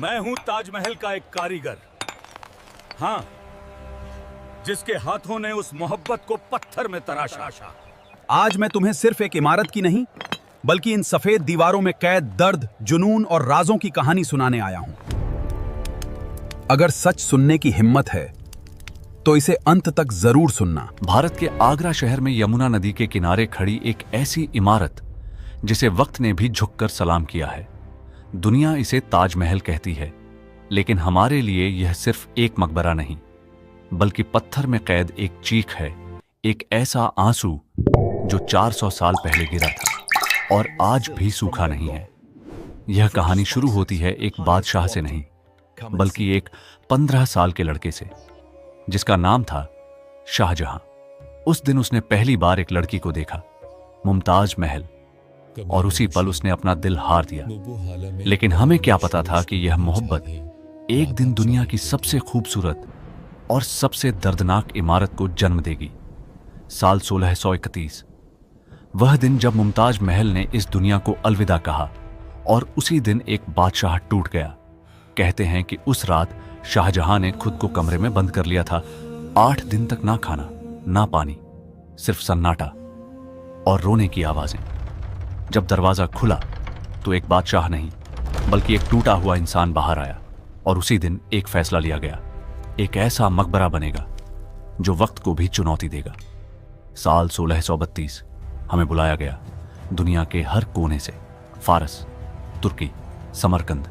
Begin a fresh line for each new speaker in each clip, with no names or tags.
मैं हूं ताजमहल का एक कारीगर। हाँ, जिसके हाथों ने उस मोहब्बत को पत्थर में तराशा।
आज मैं तुम्हें सिर्फ एक इमारत की नहीं, बल्कि इन सफेद दीवारों में कैद दर्द, जुनून और राजों की कहानी सुनाने आया हूं। अगर सच सुनने की हिम्मत है तो इसे अंत तक जरूर सुनना।
भारत के आगरा शहर में यमुना नदी के किनारे खड़ी एक ऐसी इमारत जिसे वक्त ने भी झुककर सलाम किया है। दुनिया इसे ताजमहल कहती है, लेकिन हमारे लिए यह सिर्फ एक मकबरा नहीं, बल्कि पत्थर में कैद एक चीख है, एक ऐसा आंसू जो 400 साल पहले गिरा था और आज भी सूखा नहीं है। यह कहानी शुरू होती है एक बादशाह से नहीं, बल्कि एक 15 साल के लड़के से, जिसका नाम था शाहजहां। उस दिन उसने पहली बार एक लड़की को देखा, मुमताज महल, और उसी पल उसने अपना दिल हार दिया। लेकिन हमें क्या पता था कि यह मोहब्बत एक दिन दुनिया की सबसे खूबसूरत और सबसे दर्दनाक इमारत को जन्म देगी। साल 1631, वह दिन जब मुमताज महल ने इस दुनिया को अलविदा कहा और उसी दिन एक बादशाह टूट गया। कहते हैं कि उस रात शाहजहां ने खुद को कमरे में बंद कर लिया था। 8 दिन तक ना खाना ना पानी, सिर्फ सन्नाटा और रोने की आवाजें। जब दरवाजा खुला तो एक बादशाह नहीं, बल्कि एक टूटा हुआ इंसान बाहर आया और उसी दिन एक फैसला लिया गया, एक ऐसा मकबरा बनेगा जो वक्त को भी चुनौती देगा। साल 1632 हमें बुलाया गया, दुनिया के हर कोने से, फारस, तुर्की, समरकंद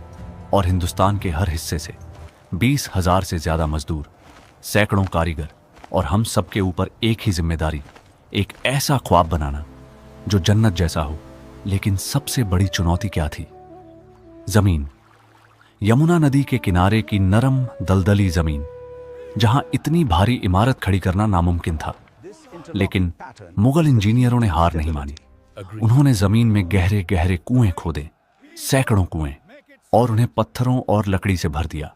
और हिंदुस्तान के हर हिस्से से 20,000 से ज्यादा मजदूर, सैकड़ों कारीगर और हम सबके ऊपर एक ही जिम्मेदारी, एक ऐसा ख्वाब बनाना जो जन्नत जैसा हो। लेकिन सबसे बड़ी चुनौती क्या थी? जमीन। यमुना नदी के किनारे की नरम दलदली जमीन, जहां इतनी भारी इमारत खड़ी करना नामुमकिन था। लेकिन मुगल इंजीनियरों ने हार नहीं मानी। उन्होंने जमीन में गहरे गहरे कुएं खोदे, सैकड़ों कुएं, और उन्हें पत्थरों और लकड़ी से भर दिया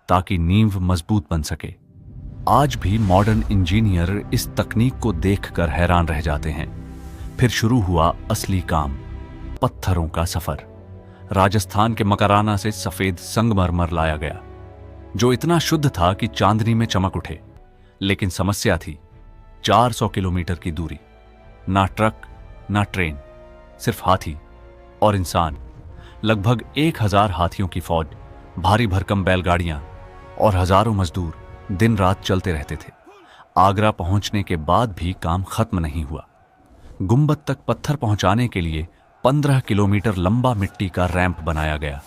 ताकि नींव मजबूत बन सके। आज भी मॉडर्न इंजीनियर इस तकनीक को देखकर हैरान रह जाते हैं। फिर शुरू हुआ असली काम, पत्थरों का सफर। राजस्थान के मकराना से सफेद संगमरमर लाया गया, जो इतना शुद्ध था कि चांदनी में चमक उठे। लेकिन समस्या थी 400 किलोमीटर की दूरी, ना ट्रक ना ट्रेन, सिर्फ हाथी और इंसान। लगभग 1000 हाथियों की फौज, भारी भरकम बैलगाड़ियां और हजारों मजदूर दिन रात चलते रहते थे। आगरा पहुंचने के बाद भी काम खत्म नहीं हुआ। गुंबद तक पत्थर पहुंचाने के लिए 15 किलोमीटर लंबा मिट्टी का रैंप बनाया गया।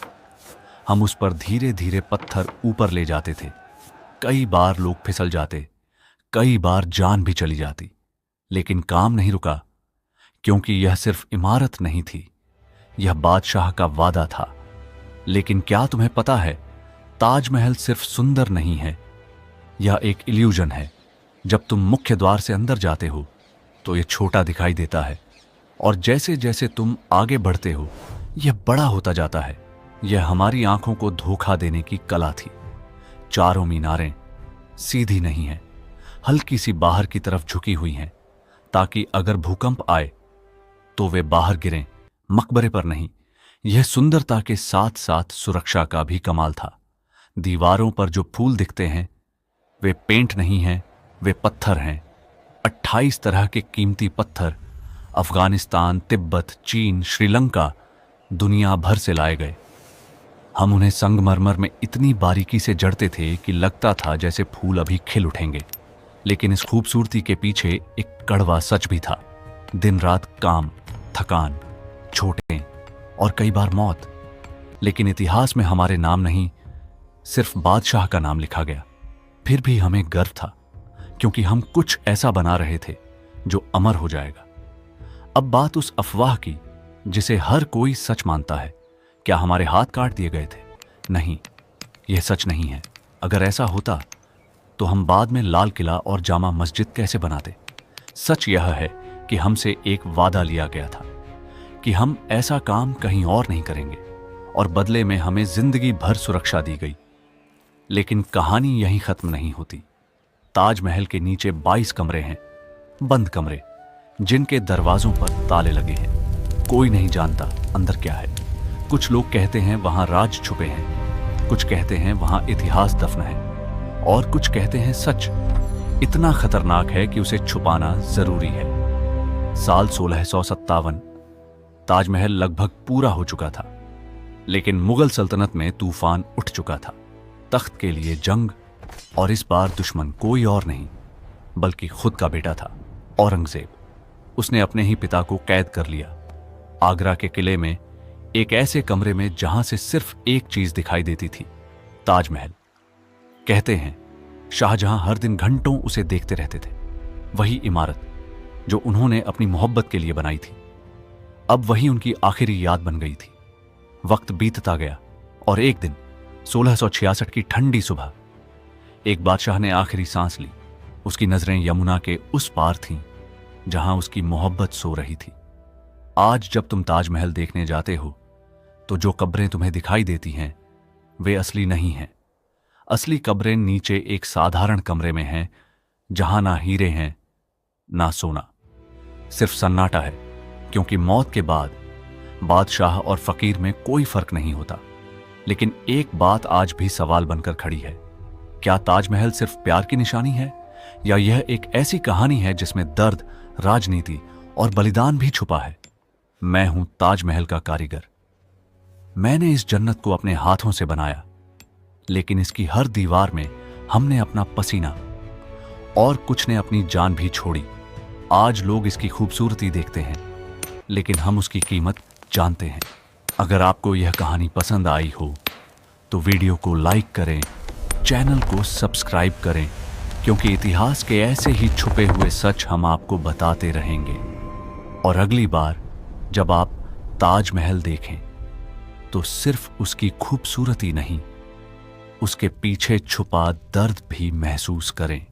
हम उस पर धीरे धीरे पत्थर ऊपर ले जाते थे। कई बार लोग फिसल जाते, कई बार जान भी चली जाती, लेकिन काम नहीं रुका, क्योंकि यह सिर्फ इमारत नहीं थी, यह बादशाह का वादा था। लेकिन क्या तुम्हें पता है, ताजमहल सिर्फ सुंदर नहीं है, यह एक इल्यूजन है। जब तुम मुख्य द्वार से अंदर जाते हो तो यह छोटा दिखाई देता है, और जैसे जैसे तुम आगे बढ़ते हो यह बड़ा होता जाता है। यह हमारी आंखों को धोखा देने की कला थी। चारों मीनारें सीधी नहीं हैं, हल्की सी बाहर की तरफ झुकी हुई हैं, ताकि अगर भूकंप आए तो वे बाहर गिरें, मकबरे पर नहीं। यह सुंदरता के साथ साथ सुरक्षा का भी कमाल था। दीवारों पर जो फूल दिखते हैं वे पेंट नहीं हैं, वे पत्थर हैं। 28 तरह के कीमती पत्थर अफगानिस्तान, तिब्बत, चीन, श्रीलंका, दुनिया भर से लाए गए। हम उन्हें संगमरमर में इतनी बारीकी से जड़ते थे कि लगता था जैसे फूल अभी खिल उठेंगे। लेकिन इस खूबसूरती के पीछे एक कड़वा सच भी था। दिन रात काम, थकान, चोटें और कई बार मौत। लेकिन इतिहास में हमारे नाम नहीं, सिर्फ बादशाह का नाम लिखा गया। फिर भी हमें गर्व था, क्योंकि हम कुछ ऐसा बना रहे थे जो अमर हो जाएगा। अब बात उस अफवाह की जिसे हर कोई सच मानता है। क्या हमारे हाथ काट दिए गए थे? नहीं, यह सच नहीं है। अगर ऐसा होता तो हम बाद में लाल किला और जामा मस्जिद कैसे बनाते? सच यह है कि हमसे एक वादा लिया गया था कि हम ऐसा काम कहीं और नहीं करेंगे, और बदले में हमें जिंदगी भर सुरक्षा दी गई। लेकिन कहानी यहीं खत्म नहीं होती। ताजमहल के नीचे 22 कमरे हैं, बंद कमरे, जिनके दरवाजों पर ताले लगे हैं। कोई नहीं जानता अंदर क्या है। कुछ लोग कहते हैं वहां राज छुपे हैं, कुछ कहते हैं वहां इतिहास दफन है और कुछ कहते हैं सच इतना खतरनाक है कि उसे छुपाना जरूरी है। साल 1657 ताजमहल लगभग पूरा हो चुका था, लेकिन मुगल सल्तनत में तूफान उठ चुका था। तख्त के लिए जंग, और इस बार दुश्मन कोई और नहीं बल्कि खुद का बेटा था, औरंगजेब। उसने अपने ही पिता को कैद कर लिया। आगरा के किले में एक ऐसे कमरे में जहां से सिर्फ एक चीज दिखाई देती थी, ताजमहल। कहते हैं शाहजहां हर दिन घंटों उसे देखते रहते थे। वही इमारत जो उन्होंने अपनी मोहब्बत के लिए बनाई थी, अब वही उनकी आखिरी याद बन गई थी। वक्त बीतता गया और एक दिन 1666 की ठंडी सुबह एक बादशाह ने आखिरी सांस ली। उसकी नजरें यमुना के उस पार थीं जहां उसकी मोहब्बत सो रही थी। आज जब तुम ताजमहल देखने जाते हो तो जो कब्रें तुम्हें दिखाई देती हैं वे असली नहीं हैं। असली कब्रें नीचे एक साधारण कमरे में हैं जहां ना हीरे हैं ना सोना, सिर्फ सन्नाटा है, क्योंकि मौत के बाद बादशाह और फकीर में कोई फर्क नहीं होता। लेकिन एक बात आज भी सवाल बनकर खड़ी है, क्या ताजमहल सिर्फ प्यार की निशानी है या यह एक ऐसी कहानी है जिसमें दर्द, राजनीति और बलिदान भी छुपा है? मैं हूं ताजमहल का कारीगर। मैंने इस जन्नत को अपने हाथों से बनाया, लेकिन इसकी हर दीवार में हमने अपना पसीना और कुछ ने अपनी जान भी छोड़ी। आज लोग इसकी खूबसूरती देखते हैं, लेकिन हम उसकी कीमत जानते हैं। अगर आपको यह कहानी पसंद आई हो तो वीडियो को लाइक करें, चैनल को सब्सक्राइब करें, क्योंकि इतिहास के ऐसे ही छुपे हुए सच हम आपको बताते रहेंगे। और अगली बार जब आप ताजमहल देखें तो सिर्फ उसकी खूबसूरती नहीं, उसके पीछे छुपा दर्द भी महसूस करें।